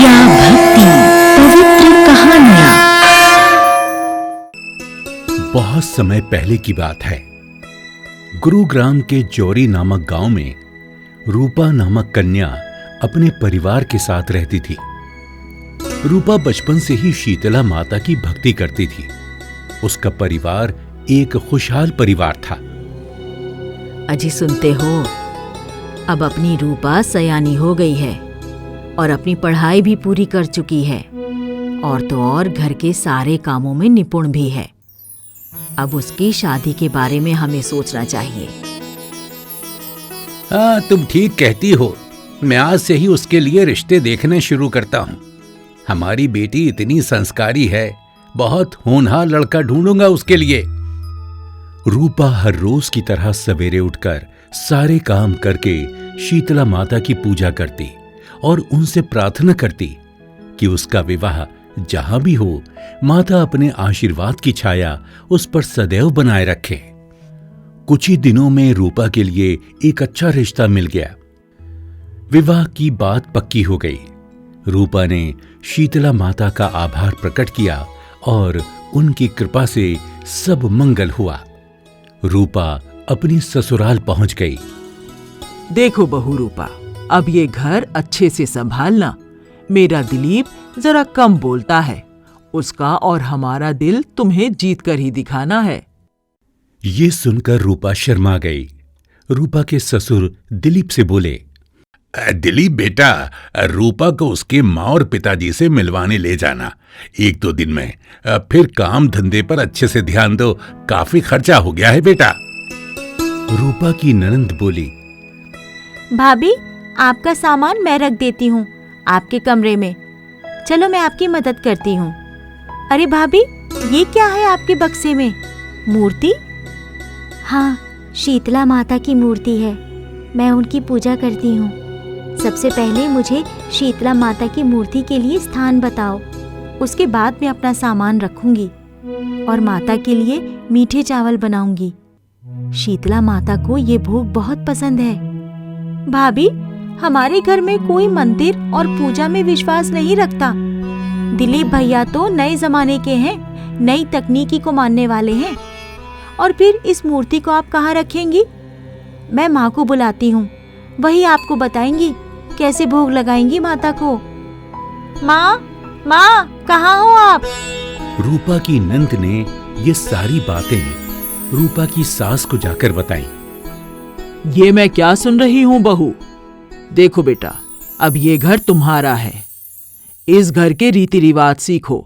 या भक्ति पवित्र कहानियां। बहुत समय पहले की बात है। गुरुग्राम के जौरी नामक गांव में रूपा नामक कन्या अपने परिवार के साथ रहती थी। रूपा बचपन से ही शीतला माता की भक्ति करती थी। उसका परिवार एक खुशहाल परिवार था। अजी सुनते हो, अब अपनी रूपा सयानी हो गई है और अपनी पढ़ाई भी पूरी कर चुकी है और तो और घर के सारे कामों में निपुण भी है। अब उसकी शादी के बारे में हमें सोचना चाहिए। हाँ, तुम ठीक कहती हो। मैं आज से ही उसके लिए रिश्ते देखने शुरू करता हूँ। हमारी बेटी इतनी संस्कारी है, बहुत होनहार लड़का ढूंढूंगा उसके लिए। रूपा हर रोज की तरह सवेरे उठकर सारे काम करके शीतला माता की पूजा करती और उनसे प्रार्थना करती कि उसका विवाह जहां भी हो, माता अपने आशीर्वाद की छाया उस पर सदैव बनाए रखे। कुछ ही दिनों में रूपा के लिए एक अच्छा रिश्ता मिल गया। विवाह की बात पक्की हो गई। रूपा ने शीतला माता का आभार प्रकट किया और उनकी कृपा से सब मंगल हुआ। रूपा अपनी ससुराल पहुंच गई। देखो बहू रूपा, अब ये घर अच्छे से संभालना। मेरा दिलीप जरा कम बोलता है, उसका और हमारा दिल तुम्हें जीत कर ही दिखाना है। ये सुनकर रूपा शर्मा गई। रूपा के ससुर दिलीप से बोले, दिलीप बेटा, रूपा को उसके माँ और पिताजी से मिलवाने ले जाना 1-2 दिन में। फिर काम धंधे पर अच्छे से ध्यान दो, काफी खर्चा हो गया है बेटा। रूपा की ननंद बोली, भाभी, आपका सामान मैं रख देती हूँ आपके कमरे में। चलो मैं आपकी मदद करती हूँ। अरे भाभी, ये क्या है आपके बक्से में? मूर्ति? हाँ, शीतला माता की मूर्ति है। मैं उनकी पूजा करती हूँ। सबसे पहले मुझे शीतला माता की मूर्ति के लिए स्थान बताओ, उसके बाद मैं अपना सामान रखूंगी और माता के लिए मीठे चावल बनाऊंगी। शीतला माता को ये भोग बहुत पसंद है। भाभी, हमारे घर में कोई मंदिर और पूजा में विश्वास नहीं रखता। दिलीप भैया तो नए जमाने के हैं, नई तकनीकी को मानने वाले हैं। और फिर इस मूर्ति को आप कहाँ रखेंगी? मैं माँ को बुलाती हूँ, वही आपको बताएंगी कैसे भोग लगाएंगी माता को। माँ, माँ, कहाँ हो आप? रूपा की नंद ने ये सारी बातें रूपा की सास को जाकर बताई। ये मैं क्या सुन रही हूँ बहू? देखो बेटा, अब ये घर तुम्हारा है। इस घर के रीति रिवाज सीखो।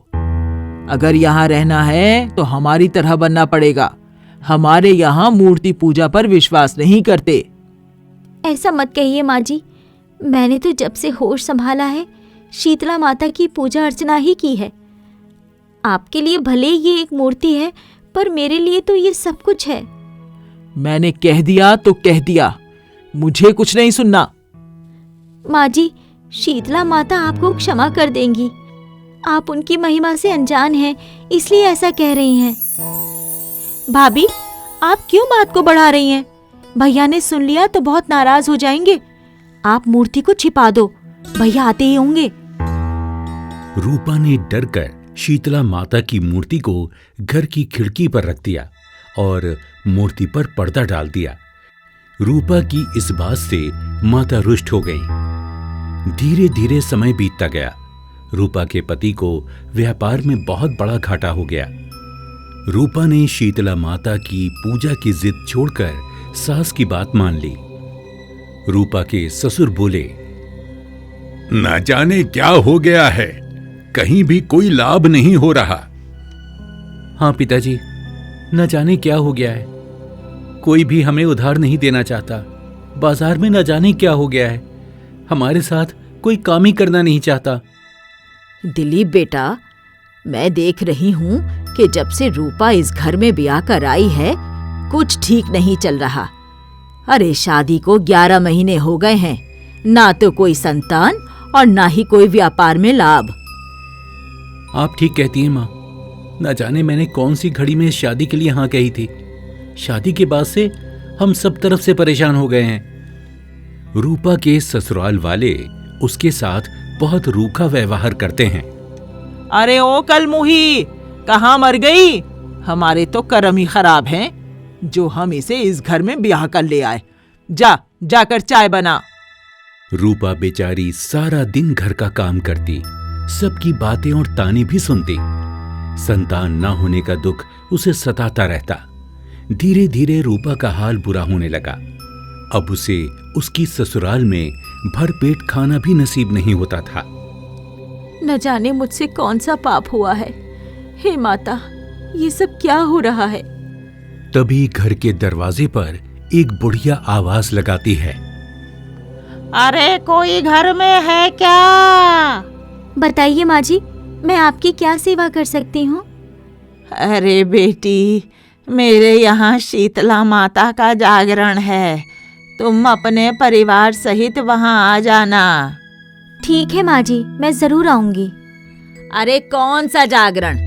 अगर यहाँ रहना है तो हमारी तरह बनना पड़ेगा। हमारे यहाँ मूर्ति पूजा पर विश्वास नहीं करते। ऐसा मत कहिए माँ जी, मैंने तो जब से होश संभाला है शीतला माता की पूजा अर्चना ही की है। आपके लिए भले ये एक मूर्ति है, पर मेरे लिए तो ये सब कुछ है। मैंने कह दिया तो कह दिया, मुझे कुछ नहीं सुनना। माँ जी, शीतला माता आपको क्षमा कर देंगी। आप उनकी महिमा से अनजान हैं, इसलिए ऐसा कह रही हैं। भाभी, आप क्यों बात को बढ़ा रही हैं? भैया ने सुन लिया तो बहुत नाराज हो जाएंगे। आप मूर्ति को छिपा दो, भैया आते ही होंगे। रूपा ने डरकर शीतला माता की मूर्ति को घर की खिड़की पर रख दिया और मूर्ति पर पर्दा डाल दिया। रूपा की इस बात से माता रुष्ट हो गई। धीरे धीरे समय बीतता गया। रूपा के पति को व्यापार में बहुत बड़ा घाटा हो गया। रूपा ने शीतला माता की पूजा की जिद छोड़कर सास की बात मान ली। रूपा के ससुर बोले, न जाने क्या हो गया है, कहीं भी कोई लाभ नहीं हो रहा। हाँ पिताजी, न जाने क्या हो गया है। कोई भी हमें उधार नहीं देना चाहता। बाजार में न जाने क्या हो गया है। हमारे साथ कोई काम ही करना नहीं चाहता। दिलीप बेटा, मैं देख रही हूँ कि जब से रूपा इस घर में ब्याह कर आई है, कुछ ठीक नहीं चल रहा। अरे शादी को 11 महीने हो गए हैं, ना तो कोई संतान और ना ही कोई व्यापार में लाभ। आप ठीक कहती हैं माँ। न जाने मैंने कौन सी घड़ी में शादी के लिए हाँ कही थी। शादी के बाद से हम सब तरफ से परेशान हो गए हैं। रूपा के ससुराल वाले उसके साथ बहुत रूखा व्यवहार करते हैं। अरे ओ कलमुही, कहाँ मर गई? हमारे तो कर्म ही खराब हैं जो हम इसे इस घर में ब्याह कर ले आए। जाकर चाय बना। रूपा बेचारी सारा दिन घर का काम करती, सबकी बातें और ताने भी सुनती। संतान न होने का दुख उसे सताता रहता। धीरे धीरे रूपा का हाल बुरा होने लगा। अब उसे उसकी ससुराल में भरपेट खाना भी नसीब नहीं होता था। न जाने मुझसे कौन सा पाप हुआ है। हे माता, ये सब क्या हो रहा है? तभी घर के दरवाजे पर एक बुढ़िया आवाज लगाती है। अरे कोई घर में है क्या? बताइए माँ जी, मैं आपकी क्या सेवा कर सकती हूँ? अरे बेटी, मेरे यहाँ शीतला माता का जागरण है, तुम अपने परिवार सहित वहाँ आ जाना। ठीक है माँ जी, मैं जरूर आऊंगी। अरे कौन सा जागरण?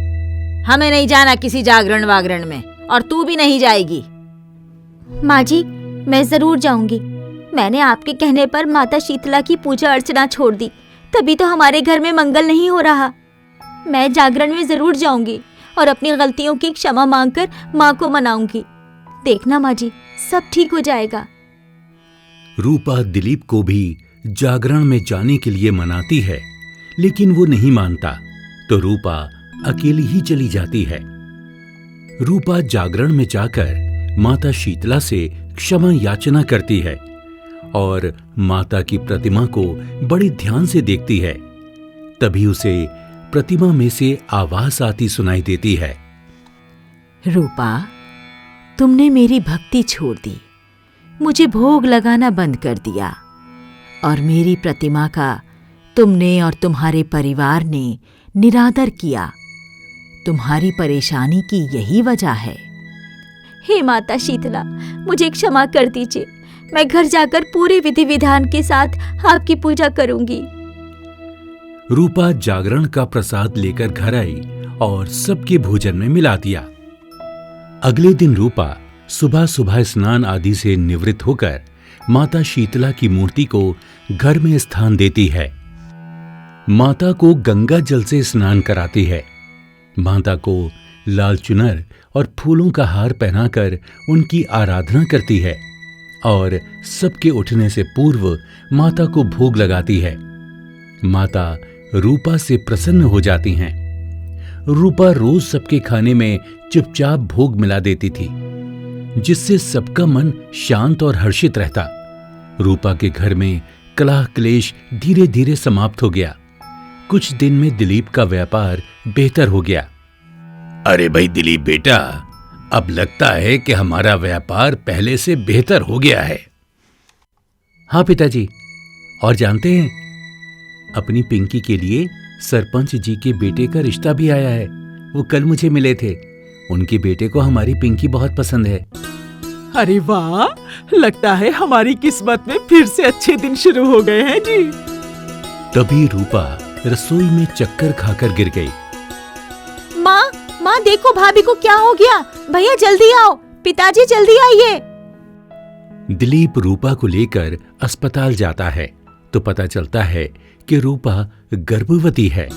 हमें नहीं जाना किसी जागरण वागरण में, और तू भी नहीं जाएगी। माँ जी, मैं जरूर जाऊंगी। मैंने आपके कहने पर माता शीतला की पूजा अर्चना छोड़ दी, तभी तो हमारे घर में मंगल नहीं हो रहा। मैं जागरण में जरूर जाऊंगी और अपनी गलतियों की क्षमा मांगकर माँ को मनाऊंगी। देखना माँ जी, सब ठीक हो जाएगा। रूपा दिलीप को भी जागरण में जाने के लिए मनाती है, लेकिन वो नहीं मानता, तो रूपा अकेली ही चली जाती है। रूपा जागरण में जाकर माता शीतला से क्षमा याचना करती है और माता की प्रतिमा को बड़े ध्यान से देखती है। तभी उसे प्रतिमा में से आवाज आती सुनाई देती है। रूपा, तुमने मेरी भक्ति छोड़ दी, मुझे भोग लगाना बंद कर दिया और मेरी प्रतिमा का तुमने और तुम्हारे परिवार ने निरादर किया। तुम्हारी परेशानी की यही वजह है। हे माता शीतला, मुझे क्षमा कर दीजिए। मैं घर जाकर पूरे विधि विधान के साथ आपकी पूजा करूंगी। रूपा जागरण का प्रसाद लेकर घर आई और सबके भोजन में मिला दिया। अगले दिन रूपा सुबह सुबह स्नान आदि से निवृत्त होकर माता शीतला की मूर्ति को घर में स्थान देती है। माता को गंगा जल से स्नान कराती है। माता को लाल चुनर और फूलों का हार पहनाकर उनकी आराधना करती है और सबके उठने से पूर्व माता को भोग लगाती है। माता रूपा से प्रसन्न हो जाती हैं। रूपा रोज सबके खाने में चुपचाप भोग मिला देती थी, जिससे सबका मन शांत और हर्षित रहता। रूपा के घर में कलह क्लेश धीरे धीरे समाप्त हो गया। कुछ दिन में दिलीप का व्यापार बेहतर हो गया। अरे भाई दिलीप बेटा, अब लगता है कि हमारा व्यापार पहले से बेहतर हो गया है। हाँ पिताजी, और जानते हैं, अपनी पिंकी के लिए सरपंच जी के बेटे का रिश्ता भी आया है। वो कल मुझे मिले थे। उनके बेटे को हमारी पिंकी बहुत पसंद है। अरे वाह, लगता है हमारी किस्मत में फिर से अच्छे दिन शुरू हो गए हैं जी। तभी रूपा रसोई में चक्कर खाकर गिर गई। माँ देखो, भाभी को क्या हो गया? भैया जल्दी आओ, पिताजी जल्दी आइए। दिलीप रूपा को लेकर अस्पताल जाता है तो पता चलता है कि रूपा गर्भवती है।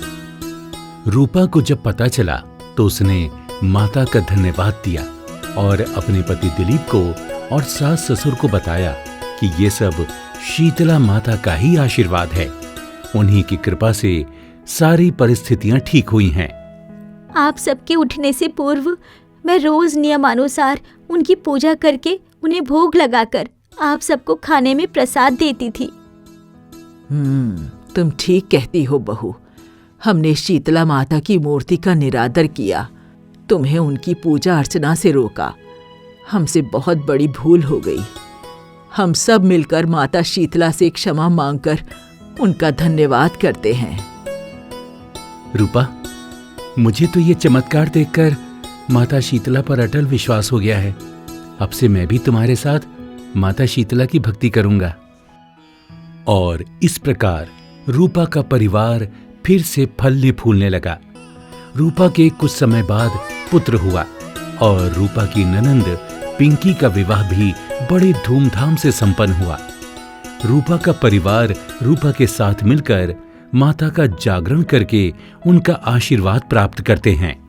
रूपा को जब पता चला तो उसने माता का धन्यवाद दिया और अपने पति दिलीप को और सास ससुर को बताया कि ये सब शीतला माता का ही आशीर्वाद है। उन्हीं की कृपा से सारी परिस्थितियां ठीक हुई हैं। आप सबके उठने से पूर्व मैं रोज नियमानुसार उनकी पूजा करके उन्हें भोग लगाकर आप सबको खाने में प्रसाद देती थी। तुम ठीक कहती हो बहू। हमने शीतला माता की मूर्ति का निरादर किया, तुम्हें उनकी पूजा अर्चना से रोका। हमसे बहुत बड़ी भूल हो गई। हम सब मिलकर माता शीतला से क्षमा मांगकर उनका धन्यवाद करते हैं। रूपा, मुझे तो ये चमत्कार देखकर माता शीतला पर अटल विश्वास हो गया है। अब से मैं भी तुम्हारे साथ माता शीतला की भक्ति करूंगा। और इस प्रकार रूपा का परिवार फिर से फलने फूलने लगा। रूपा के कुछ समय बाद पुत्र हुआ और रूपा की ननंद पिंकी का विवाह भी बड़े धूमधाम से संपन्न हुआ। रूपा का परिवार रूपा के साथ मिलकर माता का जागरण करके उनका आशीर्वाद प्राप्त करते हैं।